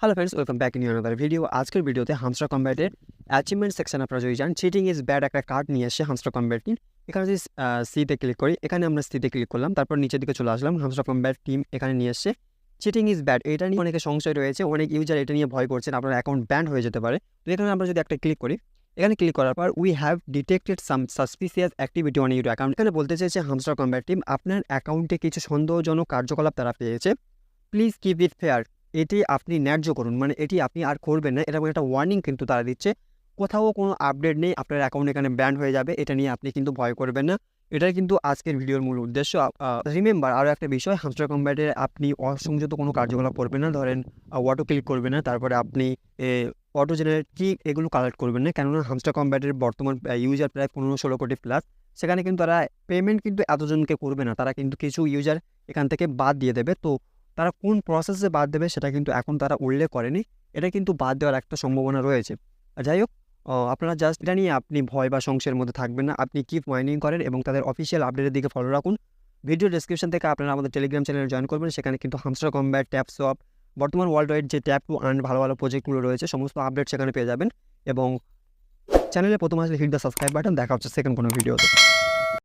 Hello friends, welcome back in another video. আজকের ভিডিওতে hamster কম্ব্যাটের achievement section আপনারা যদি যান, চিটিং ইজ ব্যাড একটা কার্ড নিয়ে এসে হামস্টার কম্ব্যাট টিম। এখানে যদি সিতে ক্লিক করি, এখানে আমরা সিতে ক্লিক করলাম, তারপর নিচের দিকে চলে আসলাম। হামস্টার কম্ব্যাট টিম এখানে নিয়ে এসে চিটিং ইজ ব্যাড, এটা নিয়ে অনেকে সংশয় রয়েছে, অনেক ইউজার এটা নিয়ে ভয় করছেন আপনার অ্যাকাউন্ট ব্যান্ড হয়ে যেতে পারে। তো এখানে আমরা যদি একটা ক্লিক করি, এখানে ক্লিক করার পর we have detected some suspicious activity on your account. এখানে বলতে চাইছে হামস্টার কম্ব্যাট টিম আপনার অ্যাকাউন্টে কিছু সন্দেহজনক কার্যকলাপ তারা পেয়েছে। প্লিজ কিপ ইট ফেয়ার, এটি আপনি ন্যায্য করুন, মানে এটি আপনি আর করবেন না, এরকম একটা ওয়ার্নিং কিন্তু তারা দিচ্ছে। কোথাও কোনো আপডেট নেই, আপনার অ্যাকাউন্ট এখানে ব্যান্ড হয়ে যাবে, এটা নিয়ে আপনি কিন্তু ভয় করবেন না। এটাই কিন্তু আজকের ভিডিওর মূল উদ্দেশ্য। রিমেম্বার, আরও একটা বিষয়, হামস্টার কম্ব্যাটে আপনি অসংযত কোনো কার্যকলাপ করবেন না। ধরেন অটো ক্লিক করবেন না, তারপরে আপনি অটো জেনারেট কি এগুলো কালেক্ট করবেন না, কেননা হামস্টার কম্ব্যাটের বর্তমান ইউজার প্রায় 15-16 কোটি প্লাস। সেখানে কিন্তু তারা পেমেন্ট কিন্তু এতজনকে করবে না, তারা কিন্তু কিছু ইউজার এখান থেকে বাদ দিয়ে দেবে। তো তারা কোন প্রসেসে বাদ দেবে সেটা কিন্তু এখন তারা উল্লেখ করেনি, এটা কিন্তু বাদ দেওয়ার একটা সম্ভাবনা রয়েছে। যাই হোক, আপনারা জাস্ট এটা নিয়ে আপনি ভয় বা সংশয়ের মধ্যে থাকবেন না, আপনি কিপ মাইনিং করেন এবং তাদের অফিসিয়াল আপডেটের দিকে ফলো রাখুন। ভিডিও ডেসক্রিপশন থেকে আপনারা আমাদের টেলিগ্রাম চ্যানেলে জয়েন করবেন, সেখানে কিন্তু হামস্টার কম্ব্যাট, ট্যাপ সোয়াপ, বর্তমান ওয়ার্ল্ড ওয়াইড যে ট্যাপ টু আর্ন ভালো ভালো প্রজেক্টগুলো রয়েছে সমস্ত আপডেট সেখানে পেয়ে যাবেন। এবং চ্যানেলে প্রথম আসলে হিট দ্য সাবস্ক্রাইব বাটন। দেখা হচ্ছে সেকেন্ড কোনো ভিডিওতে।